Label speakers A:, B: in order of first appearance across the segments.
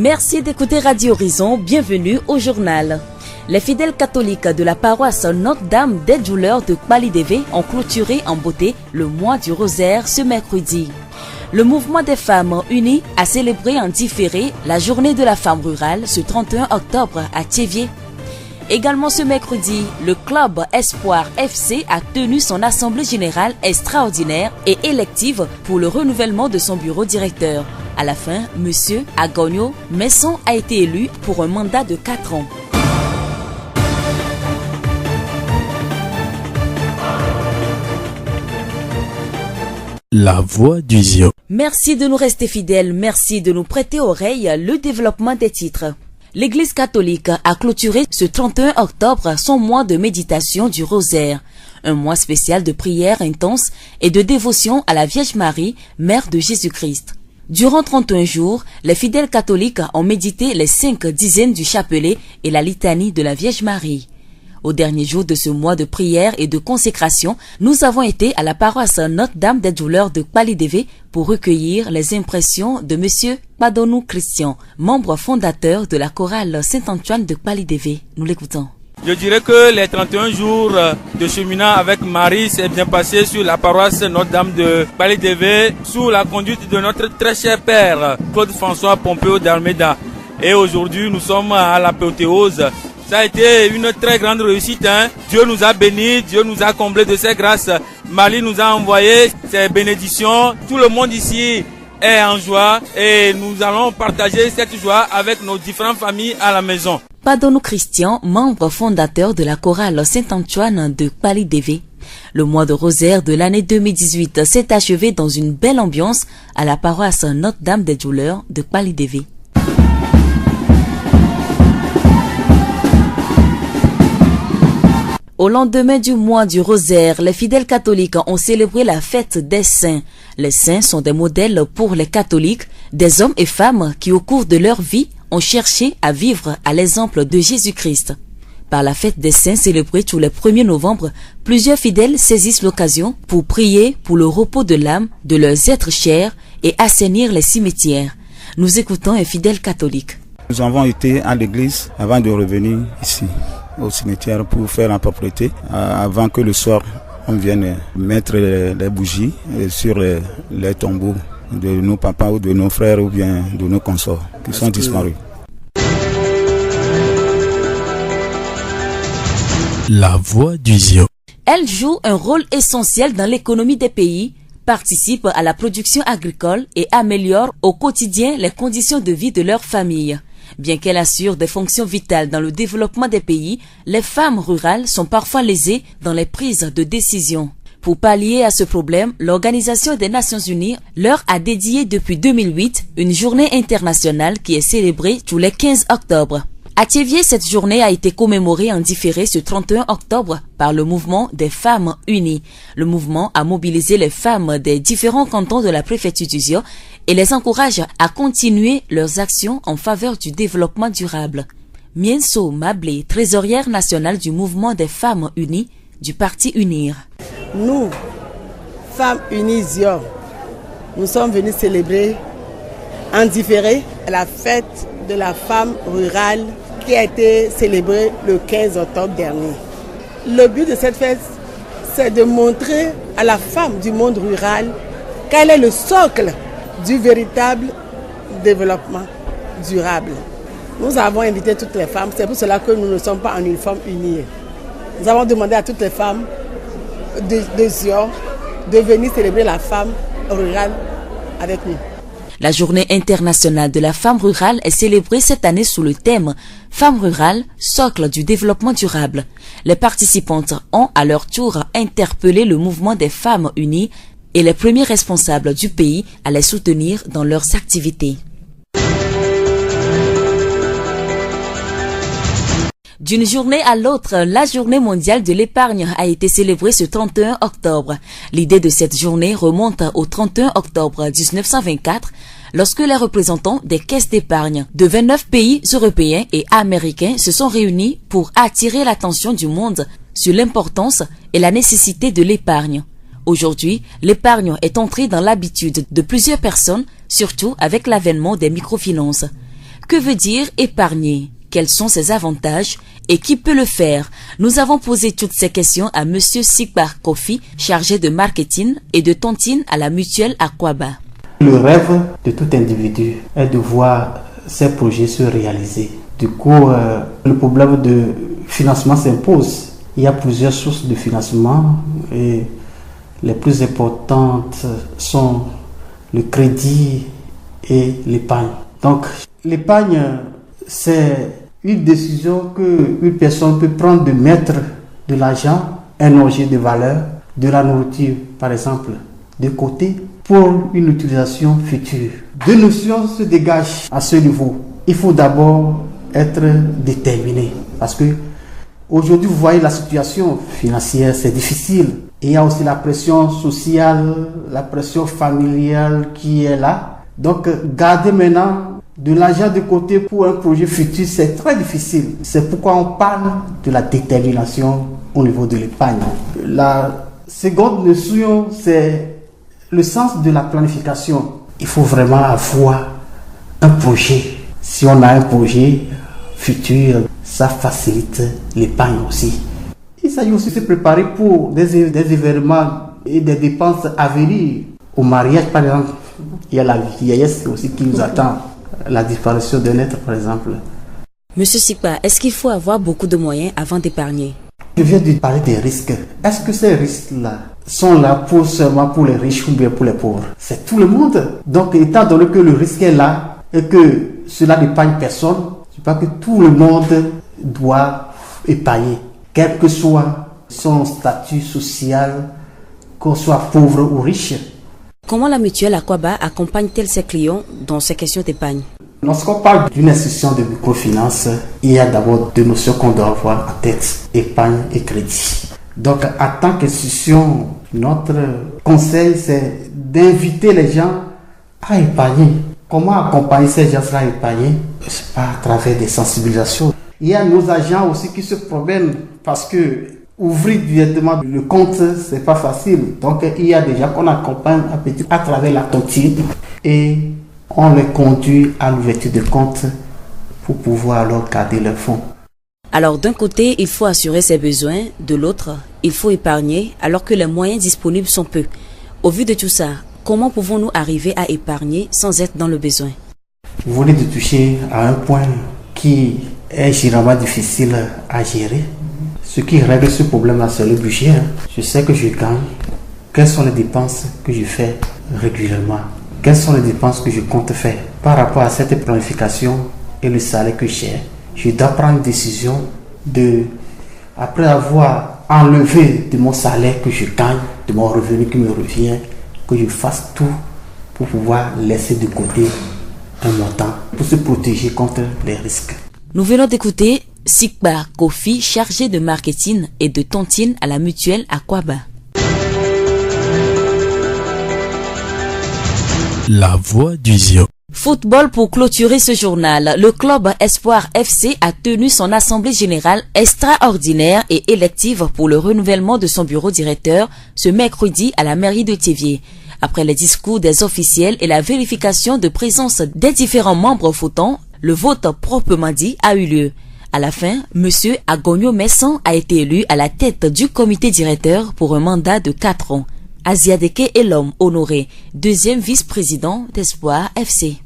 A: Merci d'écouter Radio Horizon, bienvenue au journal. Les fidèles catholiques de la paroisse Notre-Dame des Douleurs de Kpali-Deve ont clôturé en beauté le mois du rosaire ce mercredi. Le mouvement des femmes unies a célébré en différé la journée de la femme rurale ce 31 octobre à Thiéviers. Également ce mercredi, le club Espoir FC a tenu son assemblée générale extraordinaire et élective pour le renouvellement de son bureau directeur. À la fin, M. Agonio Messon a été élu pour un mandat de 4 ans.
B: La voix du Zion.
A: Merci de nous rester fidèles, merci de nous prêter oreille. Le développement des titres. L'Église catholique a clôturé ce 31 octobre son mois de méditation du rosaire, un mois spécial de prière intense et de dévotion à la Vierge Marie, Mère de Jésus-Christ. Durant 31 jours, les fidèles catholiques ont médité les 5 dizaines du chapelet et la litanie de la Vierge Marie. Au dernier jour de ce mois de prière et de consécration, nous avons été à la paroisse Notre-Dame des Douleurs de Kpali-Deve pour recueillir les impressions de M. Padonou Christian, membre fondateur de la chorale Saint-Antoine de Kpali-Deve. Nous l'écoutons.
C: Je dirais que les 31 jours de cheminant avec Marie s'est bien passé sur la paroisse Notre-Dame de Kpali-Deve sous la conduite de notre très cher père, Claude François Pompeo d'Almeida. Et aujourd'hui, nous sommes à l'apothéose. Ça a été une très grande réussite. Dieu nous a bénis, Dieu nous a comblés de ses grâces. Marie nous a envoyé ses bénédictions. Tout le monde ici est en joie et nous allons partager cette joie avec nos différentes familles à la maison.
A: Padonou Christian, membre fondateur de la chorale Saint-Antoine de Kpali-Deve. Le mois de rosaire de l'année 2018 s'est achevé dans une belle ambiance à la paroisse Notre-Dame des Douleurs de Kpali-Deve. Au lendemain du mois du rosaire, les fidèles catholiques ont célébré la fête des saints. Les saints sont des modèles pour les catholiques, des hommes et femmes qui au cours de leur vie ont cherché à vivre à l'exemple de Jésus-Christ. Par la fête des saints célébrée tous les 1er novembre, plusieurs fidèles saisissent l'occasion pour prier pour le repos de l'âme de leurs êtres chers et assainir les cimetières. Nous écoutons un fidèle catholique.
D: Nous avons été à l'église avant de revenir ici au cimetière pour faire la propreté avant que le soir on vienne mettre les bougies sur les tombeaux de nos papas ou de nos frères ou bien de nos consorts qui sont disparus.
B: La voix du Zion.
A: Elle joue un rôle essentiel dans l'économie des pays, participe à la production agricole et améliore au quotidien les conditions de vie de leurs familles. Bien qu'elle assure des fonctions vitales dans le développement des pays, les femmes rurales sont parfois lésées dans les prises de décision. Pour pallier à ce problème, l'Organisation des Nations Unies leur a dédié depuis 2008 une journée internationale qui est célébrée tous les 15 octobre. À Thiéviers, cette journée a été commémorée en différé ce 31 octobre par le mouvement des femmes unies. Le mouvement a mobilisé les femmes des différents cantons de la préfecture du Zion et les encourage à continuer leurs actions en faveur du développement durable. Mienso Mablé, trésorière nationale du mouvement des femmes unies du Parti Unir.
E: Nous, femmes unies Zion, nous sommes venus célébrer en différé la fête de la femme rurale qui a été célébrée le 15 octobre dernier. Le but de cette fête, c'est de montrer à la femme du monde rural quel est le socle du véritable développement durable. Nous avons invité toutes les femmes, c'est pour cela que nous ne sommes pas en uniforme uni. Nous avons demandé à toutes les femmes de Zion de venir célébrer la femme rurale avec nous.
A: La journée internationale de la femme rurale est célébrée cette année sous le thème « Femme rurale, socle du développement durable ». Les participantes ont à leur tour interpellé le mouvement des femmes unies et les premiers responsables du pays à les soutenir dans leurs activités. D'une journée à l'autre, la journée mondiale de l'épargne a été célébrée ce 31 octobre. L'idée de cette journée remonte au 31 octobre 1924, lorsque les représentants des caisses d'épargne de 29 pays européens et américains se sont réunis pour attirer l'attention du monde sur l'importance et la nécessité de l'épargne. Aujourd'hui, l'épargne est entrée dans l'habitude de plusieurs personnes, surtout avec l'avènement des microfinances. Que veut dire épargner? Quels sont ses avantages et qui peut le faire? Nous avons posé toutes ces questions à Monsieur Sikbar Kofi, chargé de marketing et de tontine à la mutuelle Akwaba.
F: Le rêve de tout individu est de voir ses projets se réaliser. Du coup, le problème de financement s'impose. Il y a plusieurs sources de financement et les plus importantes sont le crédit et l'épargne. Donc, l'épargne, c'est une décision qu'une personne peut prendre de mettre de l'argent, un objet de valeur, de la nourriture par exemple, de côté pour une utilisation future. Deux notions se dégagent à ce niveau. Il faut d'abord être déterminé parce que aujourd'hui, vous voyez la situation financière, c'est difficile. Et il y a aussi la pression sociale, la pression familiale qui est là. Donc, garder maintenant de l'argent de côté pour un projet futur, c'est très difficile. C'est pourquoi on parle de la détermination au niveau de l'épargne. La seconde notion, c'est le sens de la planification. Il faut vraiment avoir un projet. Si on a un projet futur, ça facilite l'épargne aussi. Il s'agit aussi de se préparer pour des événements et des dépenses à venir. Au mariage, par exemple, il y a la vieillesse aussi qui nous attend. La disparition d'un être, par exemple.
A: Monsieur Sikba, est-ce qu'il faut avoir beaucoup de moyens avant d'épargner?
F: Je viens de parler des risques. Est-ce que ces risques-là sont là seulement pour les riches ou bien pour les pauvres? C'est tout le monde. Donc, étant donné que le risque est là et que cela n'épargne personne, je crois que tout le monde doit épargner, quel que soit son statut social, qu'on soit pauvre ou riche.
A: Comment la mutuelle Akwaba accompagne-t-elle ses clients dans ces questions d'épargne?
F: Lorsqu'on parle d'une institution de microfinance, il y a d'abord deux notions qu'on doit avoir en tête, épargne et crédit. Donc, en tant qu'institution, notre conseil, c'est d'inviter les gens à épargner. Comment accompagner ces gens-là à épargner? C'est pas à travers des sensibilisations. Il y a nos agents aussi qui se promènent parce que ouvrir directement le compte, c'est pas facile. Donc, il y a des gens qu'on accompagne à travers la tontine et on les conduit à l'ouverture de compte pour pouvoir alors garder leurs fonds.
A: Alors, d'un côté, il faut assurer ses besoins, de l'autre, il faut épargner alors que les moyens disponibles sont peu. Au vu de tout ça, comment pouvons-nous arriver à épargner sans être dans le besoin?
F: Vous venez de toucher à un point qui est généralement difficile à gérer. Ce qui règle ce problème-là, c'est le budget. Je sais que je gagne. Quelles sont les dépenses que je fais régulièrement? Quelles sont les dépenses que je compte faire? Par rapport à cette planification et le salaire que j'ai, je dois prendre une décision après avoir enlevé de mon salaire que je gagne, de mon revenu qui me revient, que je fasse tout pour pouvoir laisser de côté un montant pour se protéger contre les risques.
A: Nous venons d'écouter Sikbar Kofi, chargé de marketing et de tontine à la mutuelle Akwaba.
B: La voix du Zion.
A: Football pour clôturer ce journal. Le club Espoir FC a tenu son assemblée générale extraordinaire et élective pour le renouvellement de son bureau directeur ce mercredi à la mairie de Thiéviers. Après les discours des officiels et la vérification de présence des différents membres votants, le vote proprement dit a eu lieu. À la fin, M. Agonio Messon a été élu à la tête du comité directeur pour un mandat de 4 ans. Aziadeke Elom Honoré, deuxième vice-président d'Espoir FC.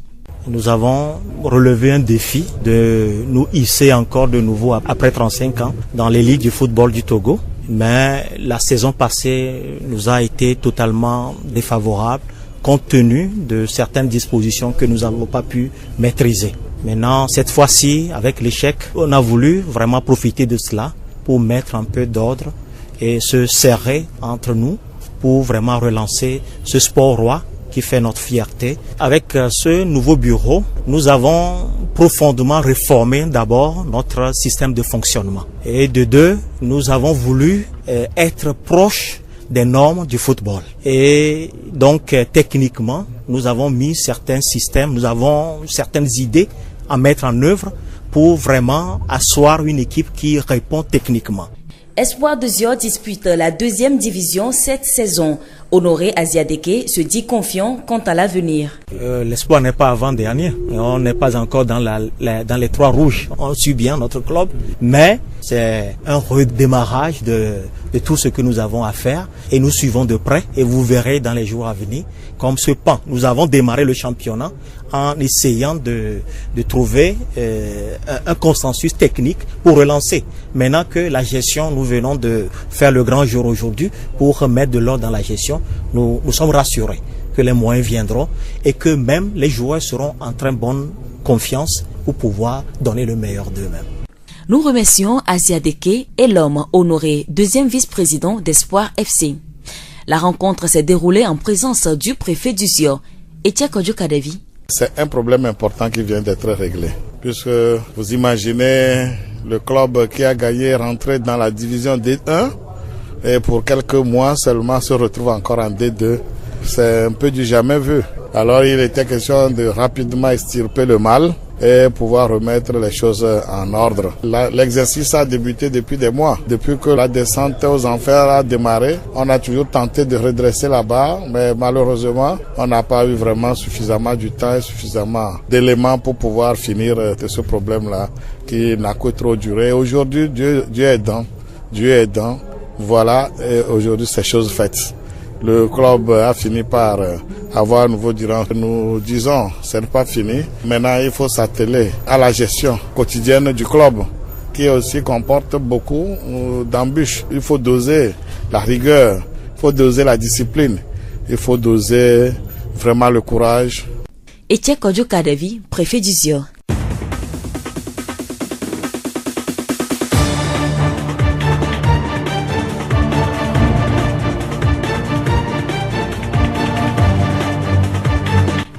G: Nous avons relevé un défi de nous hisser encore de nouveau après 35 ans dans l'élite du football du Togo. Mais la saison passée nous a été totalement défavorable compte tenu de certaines dispositions que nous n'avons pas pu maîtriser. Maintenant, cette fois-ci, avec l'échec, on a voulu vraiment profiter de cela pour mettre un peu d'ordre et se serrer entre nous pour vraiment relancer ce sport roi qui fait notre fierté. Avec ce nouveau bureau, nous avons profondément réformé d'abord notre système de fonctionnement. Et de deux, nous avons voulu être proches des normes du football. Et donc, techniquement, nous avons mis certains systèmes, nous avons certaines idées à mettre en œuvre pour vraiment asseoir une équipe qui répond techniquement.
A: Espoir de Zio dispute la deuxième division cette saison. Honoré Aziadeke se dit confiant quant à l'avenir.
G: L'espoir n'est pas avant-dernier. On n'est pas encore dans les 3 rouges. On suit bien notre club, mais c'est un redémarrage de tout ce que nous avons à faire et nous suivons de près et vous verrez dans les jours à venir comme ce pan. Nous avons démarré le championnat en essayant de trouver un consensus technique pour relancer. Maintenant que la gestion, nous venons de faire le grand jour aujourd'hui pour remettre de l'ordre dans la gestion, nous sommes rassurés que les moyens viendront et que même les joueurs seront en très bonne confiance pour pouvoir donner le meilleur d'eux-mêmes.
A: Nous remercions Aziadeke et l'homme Honoré, deuxième vice-président d'Espoir FC. La rencontre s'est déroulée en présence du préfet du Zio, Etienne Kodjo-Kadavi.
H: C'est un problème important qui vient d'être réglé, puisque vous imaginez le club qui a gagné rentrer dans la division D1 et pour quelques mois seulement se retrouve encore en D2. C'est un peu du jamais vu. Alors il était question de rapidement extirper le mal et pouvoir remettre les choses en ordre. L'exercice a débuté depuis des mois. Depuis que la descente aux enfers a démarré, on a toujours tenté de redresser la barre, mais malheureusement, on n'a pas eu vraiment suffisamment du temps et suffisamment d'éléments pour pouvoir finir de ce problème-là qui n'a que trop duré. Aujourd'hui, Dieu est aidant. Voilà, et aujourd'hui, c'est chose faite. Le club a fini par avoir un nouveau dirigeant. Nous disons, ce n'est pas fini. Maintenant, il faut s'atteler à la gestion quotidienne du club, qui aussi comporte beaucoup d'embûches. Il faut doser la rigueur, il faut doser la discipline, il faut doser vraiment le courage.
A: Etienne Kodjo-Kadavi, préfet du Zio.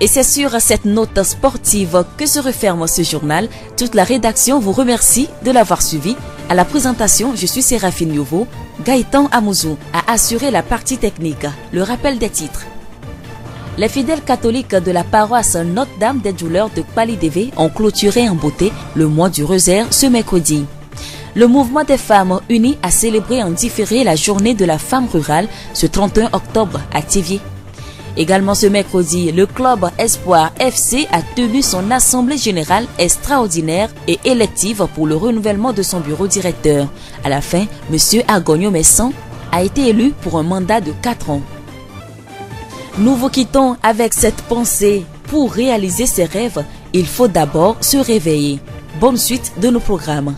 A: Et c'est sur cette note sportive que se referme ce journal. Toute la rédaction vous remercie de l'avoir suivi. À la présentation, je suis Séraphine Yovo. Gaëtan Amouzou a assuré la partie technique. Le rappel des titres. Les fidèles catholiques de la paroisse Notre-Dame des Douleurs de Kpali-Deve ont clôturé en beauté le mois du rosaire ce mercredi. Le mouvement des femmes unies a célébré en différé la journée de la femme rurale ce 31 octobre à Thiviers. Également ce mercredi, le club Espoir FC a tenu son assemblée générale extraordinaire et élective pour le renouvellement de son bureau directeur. À la fin, M. Agonio Messan a été élu pour un mandat de 4 ans. Nous vous quittons avec cette pensée. Pour réaliser ses rêves, il faut d'abord se réveiller. Bonne suite de nos programmes.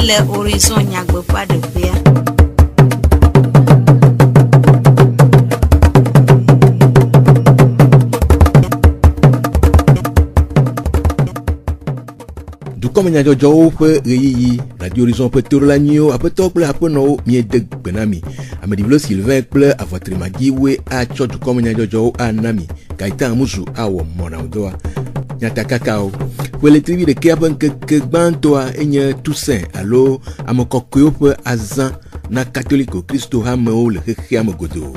I: Le horizon nyagbe pas de paix.
J: Du comme nya jojo pe reyi radio horizon pe tourlanio ape tokle ape no miedeg benami amedivlo Sylvain ple avotre magiwe a cho du comme nya jojo anami Gaëtan Amouzou awo mona odoa nyata kakao wele trivi de keaben ke bantoa enye Toussaint alo amokokyo pe azan na catholique Christo hameo le hechiam godo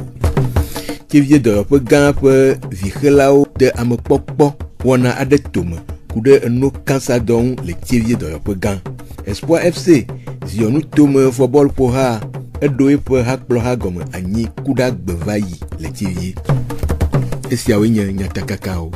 J: kivie de pe gan pe vihelao de amokpokpo wona adetome kude no kansa don le kivie de pe gan Espoir FC zionu tome football po ha edoe pe hakplo ha gome anyi kuda gbevayi le kivie esiawenye nyata kakao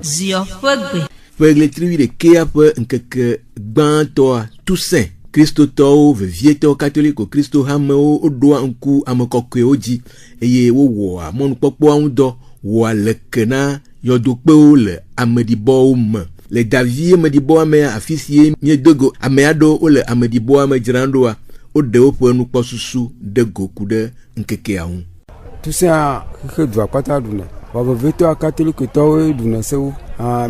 I: Zio Fegbe.
J: Pegle trivi de kea pe nkeke gbantoa Toussaint Christo to vevieto catholique Christo hameo odoa nku amokokwe oji eye wo amonu popo awudo wo alekena yodokpe le amedibo me le davie medibo ame afisie miedogo ameado ole amedibo ame jirandoa ode opo nu posusu de gokude nkeke awu
K: Toussaint ke dwa kwata duna Baba veto a catholique to duna sewu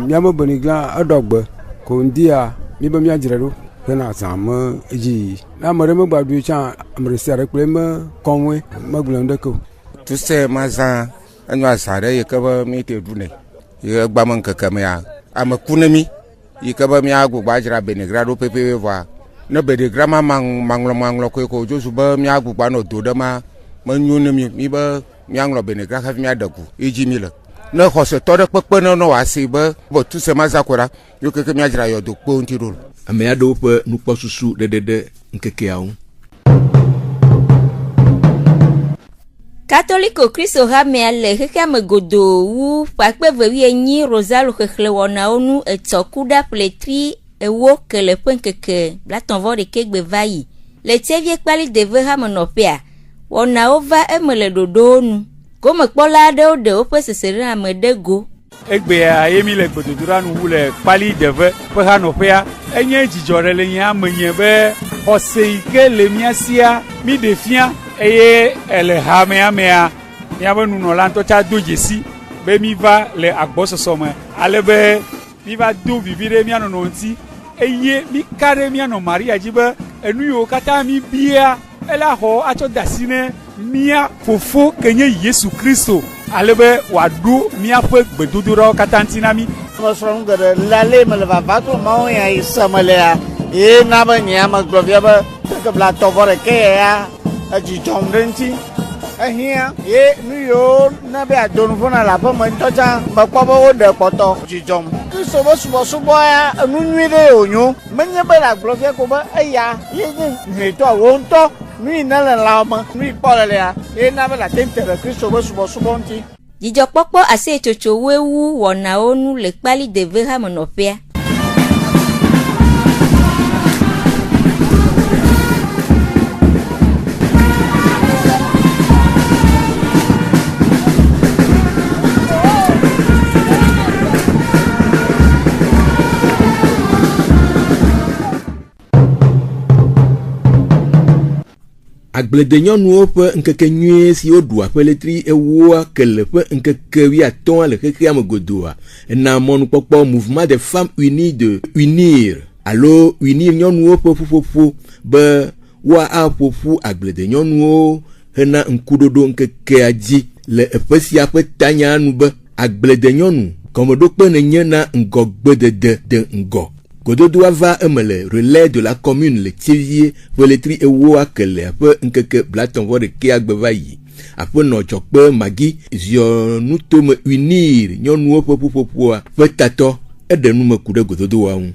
K: miamo bonigla adogbe ko ndia mi ba mi ajirero kana sama eji na mare mo gbadu cha amre sare kule me konwe maglonde ko
L: Toussaint mazan anwa sare ye ka ba mi te dune ye gba man ka kamya amakunami ye ka ba mi agu gbajira benigrado pepe wa ne be de grama manglo ko jo suba mi agugba no do dama manyune mi ba mi anglo be ne graka mi adaku eji mi le ne khose to de pepe no wa se ba bo tu se mazakora yo ke mi ajira yo do po nti ro
J: ame ado pe nukpo susu de nkeke awu.
M: Catholique Christ Ramé le hekame godo wu pakpe vewi enyi Rosalo khekhle wona onu etsokuda pletri ewo kele penkeke blaton vore kegbe vayi le tievie kpali deve hamonopea wona ova emele dodonu comme kpola de o pesesere amedego
C: egbe ayemi le gbododura nu wule kpali deve pe hanopea enye jijore le nya amenye be oseike le miasia mi defia eye ele hamea ya be nuno lanto cha dojesi be mi va le agbososo me ale be mi va do vivire mi anono nti eye mi kare mi ano Maria jibe enu yo kata mi bia ela ho acho dasine mia fofo kenye Yesu Kristo ale be wadu mi ape gbedodoro kata ntina mi
N: mo sron gere lale me va va to mo ya isamale e na ba nya ma glovia ba ke bla to vore ke ya aji jom renti ahia ye nu yo na be adonu fona la ba mo ntoja ba kwa ba o de poto ji jom so bo subo ya nu nwire onyo menye ba la glovia ko ba aya ye ni to wo nto nu na la ma nu ipole ya e na ba la tentere Kristo bo subo nti
M: jijo popo ase chocho wewu wona onu le kpali deve hamonopea.
J: Agblede nyɔnuwo ƒe ŋkeke nyuie si woɖu aƒeletri ewoa kele ƒe ŋkeke 15 le xexea me godoa ena mɔnukpɔkpɔ mouvement des femmes unies de unir alo unir nyɔnuwo ƒe ƒuƒoƒo be woaƒoƒu agblede nyɔnuwo hena ŋkuɖoɖo ŋkekea dzi le eƒe sia ƒe tanya nu be agblede nyɔnu gɔmeɖokpe nenye na ŋgɔgbedede de ŋgɔ. Gododoa va emele relais de la commune le Tievie peletri ewoa kele ape nkeke blaton vore ke agbeva yi ape no jokpe magi zio nutome unir nyɔnuwo ƒe ƒuƒoƒoa ƒe tatɔ ede nume ku ɖe gododoa ŋu.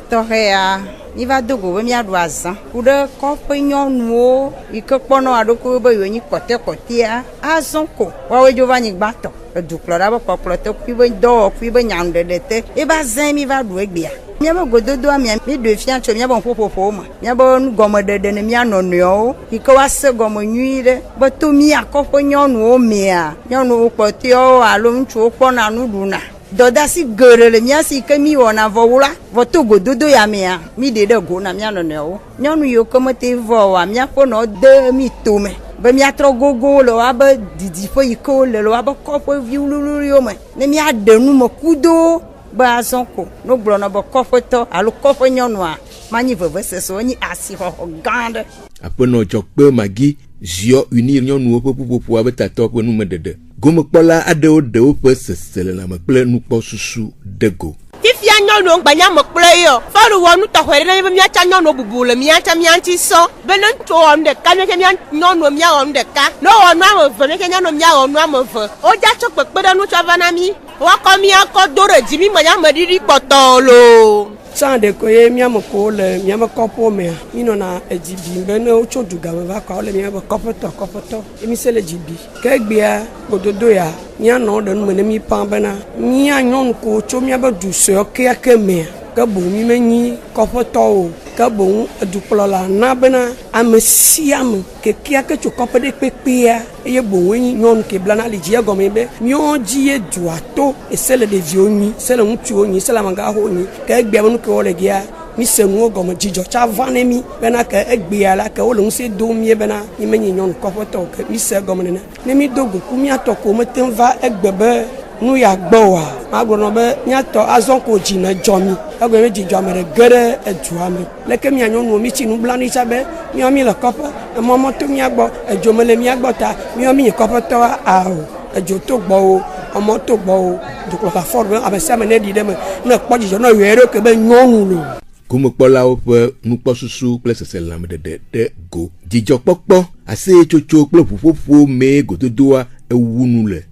O: Tɔxɛa mi va do go be miaɖu azã ku ɖe kɔƒe nyɔnuwo yi ke kpɔnɔ aɖoko be yewo nyi kpɔtɛkpɔtɛa azɔ ko woawoe dzo va nyigbatɔ edukplɔla be kpɔkplɔ te kui be dɔwɔkui be nyanuɖeɖe te eba zã mi va ɖu egbea miabe gododoa mi ɖoe fia tso miabe ƒoƒoƒo me miabe nugɔmeɖeɖe ne mia nɔnɔewo yi ke woase gɔme nyui ɖe be to mia kɔƒe nyɔnuwo mea nyɔnuwo kpɔtɛwo alo ŋutsuwo kpɔna nuɖuna dɔdasi geɖe le mia si ke mi wɔna vɔwu la vɔ to gododo ya mea mi ɖe ɖe go na mia nɔnɔewo nyɔnu yiwo ke mete vɔ wa miaƒe nɔ de mi tome be miatrɔ gogo le woabe didiƒe yi ke wole le woabe kɔƒe vi wluwluwo me ne miaɖe nu me kudo be azɔ ko no gblɔna be kɔƒetɔ alo kɔƒe nyɔnua manyi vevesese wonyi asixɔxɔ gã aɖe.
J: Aƒenɔ Dzɔkpe Magi ziɔ unir nyɔnuwo ƒe ƒuƒoƒoa be tatɔ ƒe numeɖeɖe. Gomekpɔla aɖewo ɖe woƒe sese lelãme kple nukpɔsusu de go.
P: Fifia nyɔnuwo gbanya me kple yɔ fɔɖu wɔ nu tɔxɛ ɖe be miatsa nyɔnuwo bubu le miatsa mianti sɔ be ne ŋutsu wɔ nu ɖeka miake nyɔnuwo miawɔ nu ɖeka ne wɔ nu ame eve miake nyɔnuwo miawɔ nu ame eve wodza tso kpekpeɖeŋu tsɔ va na mi woakɔ miakɔ do ɖe dzi mi me nya meɖiɖi kpɔtɔ lo.
Q: San de ko ye miame ko le miame kɔƒo mea mi nɔna edzi bim be ne wotso dugame va kɔ le miabe kɔƒetɔ emi se le dzi bi ke egbea gododo ya mianɔ ɖe nume ne mi pã bena mia nyɔnu ko tso miabe du sue keake mea ke boŋ mi menyi kɔƒetɔwo ke boŋ edukplɔla na bena ame sia ame kekea ke tso kɔƒe ɖe kpekpea eye boŋ wonyi nyɔnu ke blana li dzi egɔme be miawo dzi ye dua to ese le ɖeviwo nyi se le ŋutsuwo nyi se le amegaxowo nyi ke egbea be nu ke wole gea mi se nuwo gɔme dzidzɔ tsa va ne mi bena ke egbea la ke wole ŋusẽ dom mie bena mi menyi nyɔnu kɔƒetɔwo ke mi se gɔme nene ne mi do go ku miatɔ ko mete va egbe be nu ya gbɔ wa magblɔ be miatɔ azɔ ko dzi ne dzɔ mi egbe mi dzidzɔ ame ɖe ge ɖe edua me leke mia nyɔnuwo mi tsi nublanui tsa be miawo mi le kɔƒe emɔmɔ to mia gbɔ edzo me le mia gbɔ ta miawo mi nye kɔƒetɔwa awo edzo to gbɔ wo ọmọ tó gbọ́ o dùkọ̀lọ́kà fọ́ọ̀rù ame sia ame ne ɖi ɖe me ne kpɔ dzidzɔ ne yɔe ɖo ke be nyɔnu lo.
J: gomekpɔlawo ƒe nukpɔsusu kple seselãmedede ɖe go. Dzidzɔkpɔkpɔ, aseyetsotso kple ʋuƒoƒo mee gododoa ewu nu le.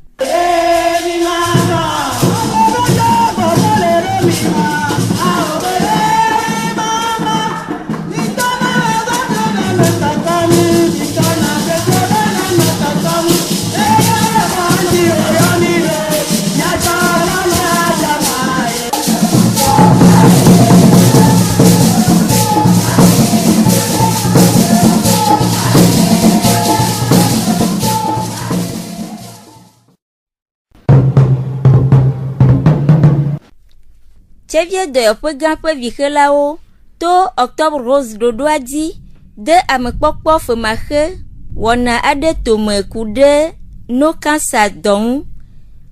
M: Chevie de Opégan ƒe vixelawo to Octobre Rose ɖoɖoa dzi de amekpɔkpɔ femaxe wɔna aɖe tome ku ɖe no kansa dɔ ŋu.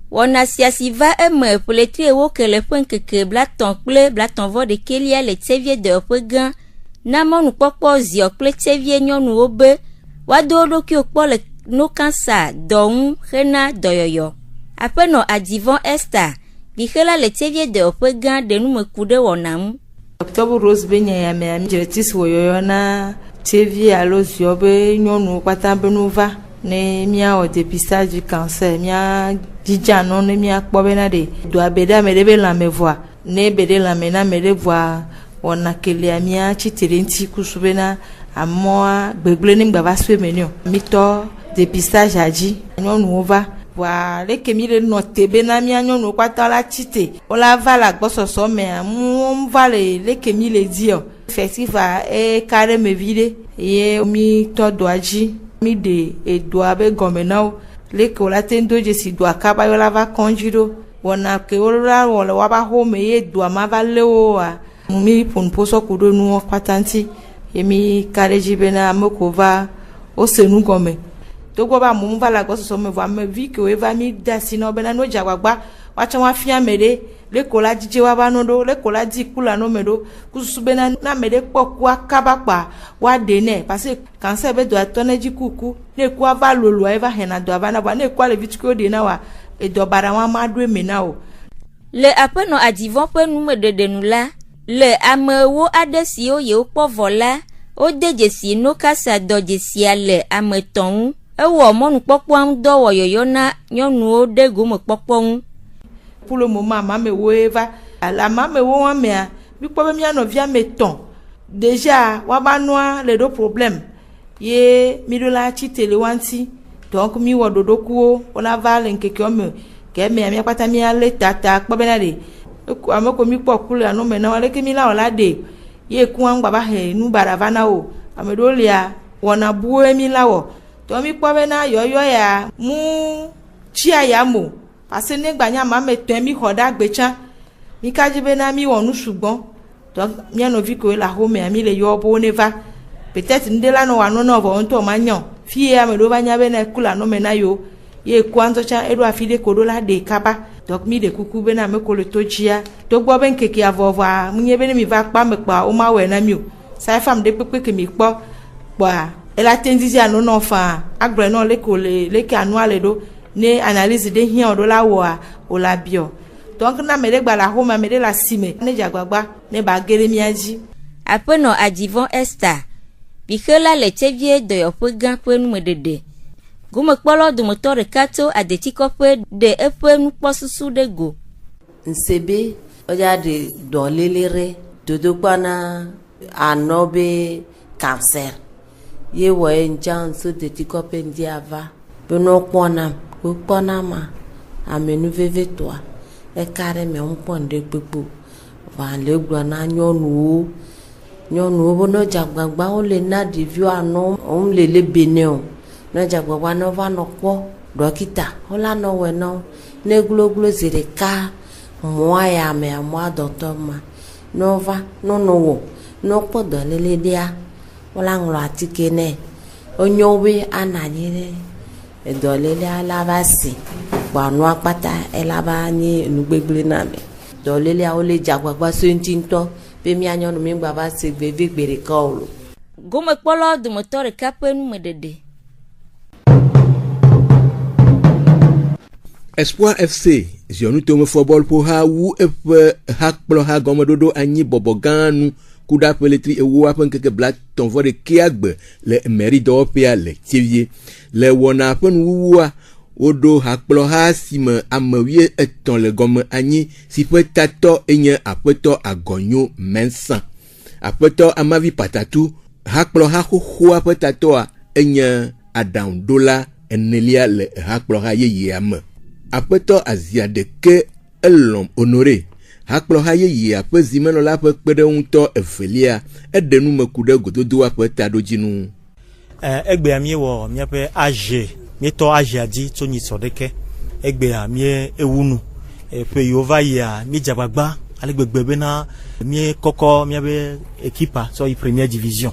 M: Wɔna sia si va eme ƒletri ewo ke le ƒe ŋkeke blatɔ̃ kple blatɔ̃-vɔ-ɖekɛlia le Chevie de Opégan na mɔnukpɔkpɔ ziɔ kple Chevie nyɔnuwo be woado wo ɖokuiwo kpɔ le no kansa dɔ ŋu hena dɔyɔyɔ. Aƒenɔ Adivon Esther Vixela le Chevie de Opégan de nume ku ɖe wɔna ŋu.
R: Octobre Rose be nyayamea directrice wɔyɔyɔ na Chevie alo ziɔ be nyɔnuwo kpata be nu va ne míawɔ dépistage du cancer mía dzidza nɔ ne míakpɔ bena ɖe doa be ɖe ame ɖe be lãme vɔa ne be ɖe lãme na ame ɖe vɔa wɔna kelia mía tsitre ɖe ŋuti kusu bena amɔa gbegble ne gbava so eme ne o mitɔ dépistage dzi nyɔnuwo va vɔa leke mi le nɔ te bena mía nyɔnuwo kpata la tsitre wola va le agbɔsɔsɔ mea mu va le leke mi le dzi o festival ka ɖe me vi ɖe ye mi tɔ doa dzi mi de edoa be gɔme na wo leke wola te do dzesi doa kaba yola va kɔndzi ɖo wɔna ke wola wɔ le woaba xɔme ye doa ma va lé wo oa mi ƒonuƒosɔ ku ɖo nuwo kpata ŋuti ye mi ka ɖe dzi bena ame ko va wose nu gɔme togbɔ be amewo va le agbɔsɔsɔ me vɔ ame vi kewo va mi de asi na wo bena no dze agbagba woatsɔ woafia ame ɖe leke wola dzidze woava no ɖo leke wola di ku le ano me ɖo kususu bena na ame ɖe kpɔ kua kaba kpa woaɖe nɛ parce que cancer be doa tɔ ne dzi kuku ne kua va loloa eva hena doa va na vɔa ne kua le vitukuwo ɖe na wa edɔ bara wa ma ɖo eme na o.
M: Le aƒenɔ Adivon ƒe numeɖeɖe nu la le amewo aɖe siwo yewo kpɔ vɔ la wode dzesi no kasa dɔ dzesia le ame tɔ̃ ŋu. Ewɔ mɔnukpɔkpɔa ŋu dɔ wɔyɔyɔ na nyɔnuwo ɖe gomekpɔkpɔ ŋu.
R: Pour le moment amamewo va amamewo amea mikpɔ be mía nɔvia me tɔ̃ déjà waba nɔa le ɖo problème ye mi ɖo la tsitre le wa ŋuti donc mi wɔ ɖoɖokuwo wola va le ŋkekewo me ke emea mía kpata mía lé tata kpɔ bena ɖe ame ko mi kpɔ ku le ano me na wa leke mi la wɔ la ɖe ye ku ŋu gbava he nu bara va na wo ame ɖewo lia wɔna buwo mi la wɔ to mi kpɔ bena yɔyɔ ya mu tsia ya mo parce que ne gbanya ma me tɔn mi xɔ ɖe agbetsã mi ka dzi bena mi wɔ nu sugbɔn donc mía nɔvi kewo le axome mi le yɔ bo ne va peut-être ŋɖe la nɔ wano na vɔ ŋutɔ ma nyɔ fie ame ɖewo va nya bena ku le anome na yewo ye kua ŋutɔ tsã eɖo afi ɖe ko ɖo la ɖe kaba donc mi ɖe kuku bena ame ko le to dzia togbɔ be ŋkekea vɔvɔa munye be ne mi va kpa ame kpa wo ma wɔe na mi o sa fam ɖe kpekpe ke mi kpɔ kpɔa ela te ŋdidi alo nɔ fãa agblɔe nɔ leke anua le ɖo ne analyse ɖe hiã ɖo la wɔa wola biɔ donc na ame ɖe gba le axome ame ɖe le asime ne dze agbagba ne ba ge ɖe mía dzi.
M: Aƒenɔ Adivon Esther Vixela le Chevie dɔyɔƒegã ƒe numeɖeɖe. Gomekpɔlawo dometɔ ɖeka tso adetikɔƒe ɖe eƒe nukpɔsusu ɖe go.
S: Nsebe oya ɖe dɔléle ɖe dodogba na anɔ be cancer ye wɔ ŋdza nso detikɔƒe ŋdi ava be no kpɔnam kpɔna ma ame nu veve tɔa eka ɖe me ŋkpɔ ŋɖe kpekpe va le gblɔ na nyɔnuwo be no dzagbagba wo le na ɖeviwo anɔ wo le le bene o ne dzagbagba ne va nɔ kpɔ dɔkita wo la nɔ wɔ na wo ne gloglo zi ɖeka mɔa ya amea mɔa dɔtɔ ma ne va nɔnɔ wɔ ne kpɔ dɔléle ɖea wo la ŋlɔ atike nɛ wonyo be ana anyi ɖe edɔléle ala va si gbanua kpata ela va nye nugbegble na me dɔlélea wo le dzagbagba so ŋuti ŋutɔ be mía nyɔnu mi gba va se veve gbe ɖeka o lo.
M: Gomekpɔlawo dometɔ ɖeka ƒe numeɖeɖe.
J: Espoir FC ziɔnutome fɔbɔl ƒoha wu eƒe hakplɔha gɔmeɖoɖo anyi bɔbɔ gã nu kuda peletri ewo aƒe ŋkeke bla tɔnvɔ ɖekɛ agbe le mɛri dɔwɔƒea le tievie le wɔna ƒe nuwuwua woɖo hakplɔha si me ame 13 le gɔme anyi si ƒe tatɔ enye aƒetɔ agɔnyo mensa. Aƒetɔ amavi patatu hakplɔha xoxoa ƒe tatɔa enye aɖaŋuɖola enelia le hakplɔha yeyea me. Aƒetɔ azia ɖeke elɔm honore hakplɔha yeyea ƒe zimenɔla ƒe kpeɖeŋutɔ evelia eɖe nume ku ɖe gododoa ƒe taɖodzinu.
G: Egbea miewɔ miaƒe age mietɔ agea dzi tso nyitsɔ ɖeke egbea mie ewunu ƒe yiwo va yia mi dzagbagba ale gbegbe bena mi kɔkɔ miabe ekipa so yi première division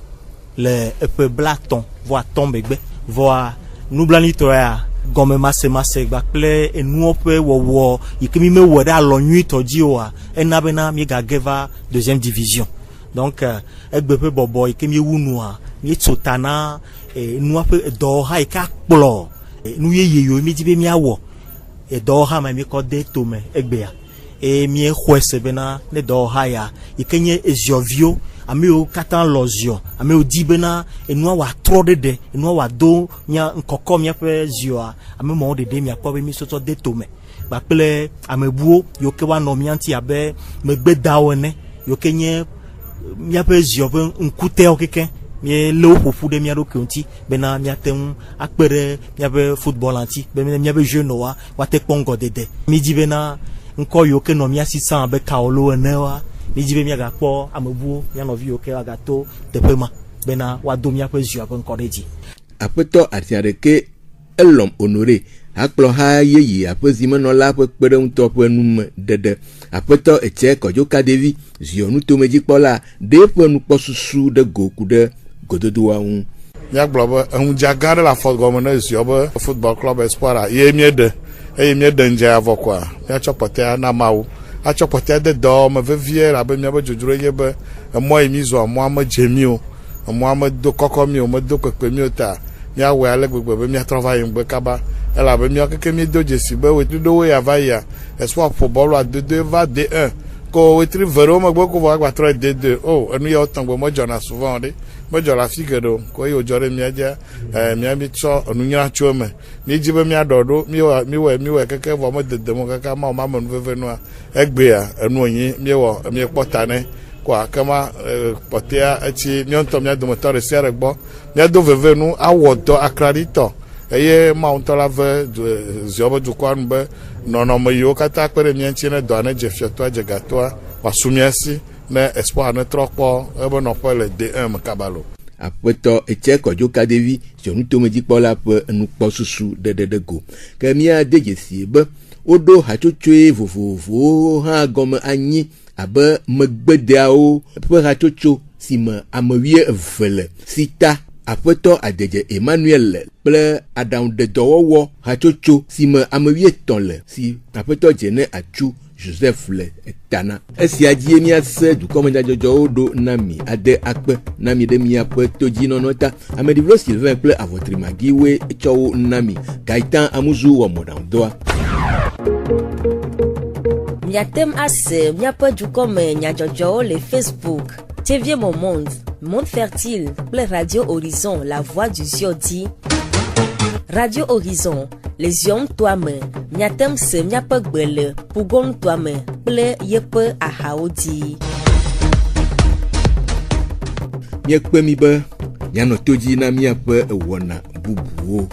G: le eƒe blatɔn vɔ atɔn begbe vɔa nublanitɔ ya gɔme masemasse kple enuwo ƒe wɔwɔ yi ke mi mewɔ ɖe alɔ nyuitɔ dzi oa ena bena mi gage va deuxième division donc egbe ƒe bɔbɔ yi ke mi wunua mi tso ta na enua ƒe dɔwɔha yi ke akplɔ nu yeye yiwo mi di be miawɔ dɔwɔha ma mi kɔ de tome egbea mi xɔe se bena ne dɔwɔha ya yi ke nye eziɔviwo amewo katã lɔ ziɔ amewo di bena enua wòatrɔ ɖeɖe enua wòado mia ŋkɔkɔ miaƒe ziɔa ame mawo ɖeɖe miakpɔ be mi sɔsɔ de tome kpakple amebuwo yiwo ke woanɔ mia ŋuti abe megbedawo ene yiwo ke nye miaƒe ziɔ ƒe ŋkutewo keke míele wo ƒoƒu ɖe mía ɖokui ŋuti bena míate ŋu akpe ɖe míaƒe football ŋuti bena míaƒe jeunewoa woate kpɔ ŋgɔdede. Mi di bena ŋkɔ yiwo ke nɔ mía si sã abe Kaolo enewoa mi di be míagakpɔ amebuwo mía nɔvi yiwo ke agato teƒe ma bena woado míaƒe ziɔa ƒe ŋkɔ ɖe dzi.
J: Aƒetɔ atia ɖeke elɔm honore hakplɔha yeye aƒe zimenɔla ƒe kpeɖeŋutɔ ƒe nume ɖeɖe. Aƒetɔ etse kɔdzoka ɖevi ziɔnu tomedzikpɔla ɖe ƒe nukpɔsusu ɖe go ku ɖe gododoa ŋu.
H: Míagblɔ be eŋudza gã ɖe le afɔ gɔme ne ziɔ be football club espoir ye míeɖe eye míeɖe ŋdze avɔ koa míatsɔ kpɔtɛa na Mawu atsɔ kpɔtɛa de dɔwɔme vevie abe míaƒe dzodzro ye be emɔ yi mi zɔ emɔa medze mi o emɔa medo kɔkɔ mi o medo kpekpe mi o ta míawɔe ale gbegbe be míatrɔ va yi ŋgbe kaba elabe míawo keke míedo dzesi be wetriɖowo ya va yia espoir ƒo bɔlu adodo va D1 ko wetri ve ɖewo megbe ko vɔ agbatrɔ D2 o enu yawo tɔŋgbe medzɔna souvent ɖe medzɔ le afi geɖe o ko ye wòdzɔ ɖe mía dzia mía mi tsɔ enunyra tso eme míedzi be míaɖɔ ɖo miwɔe keke vɔ medede mo kaka ma o ma me nuveve nua egbea enu wònyi míewɔ míekpɔ ta nɛ koa kema kpɔtɛa etsi míawo ŋutɔ mía dometɔ ɖe sia ɖe gbɔ míado veve nu awɔ dɔ akraɖitɔ eye Mawu ŋutɔ la ve ziɔ be dukɔa nu be nɔnɔme yiwo katã kpe ɖe mía ŋuti ne dɔa ne dze fiɔtɔa dze gatoa wòasu mía si ne espoir ne trɔ kpɔ ebe nɔƒe le D1 me kabalo.
J: Aƒetɔ etse kɔdzoka ɖevi ziɔnu tomedzikpɔla ƒe nukpɔsusu ɖeɖe go ke míade dzesi be woɖo hatsotsoe vovovowo hã gɔme anyi abe megbedeawo ƒe hatsotso si me ame 12 le si ta Aƒetɔ adedze Emmanuel kple aɖaŋuɖedɔwɔwɔ hatsotso si me ame 13 le si aƒetɔ dzene atsu Joseph le etana. Esia dzie míase dukɔmenyadzɔdzɔwo ɖo na mi ade akpe na mi ɖe miaƒe todzinɔnɔ ta. Ameɖivlo Sylvain kple avɔtrimagiwoe tsɔ wo na mi. Gaitan Amuzu wɔ mɔɖaŋudɔa.
A: Miatem ase miaƒe dukɔme nyadzɔdzɔwo le Facebook. TV Monde, Monde Fertile, kple Radio Horizon, La Voix du Ziodi. Radio Horizon, les yom toame, miatem se miape gbele, pugon toame, kple yepe ahaodi.
J: Miekpe mi be mianɔ to dzi na miaƒe wɔna bubuwo.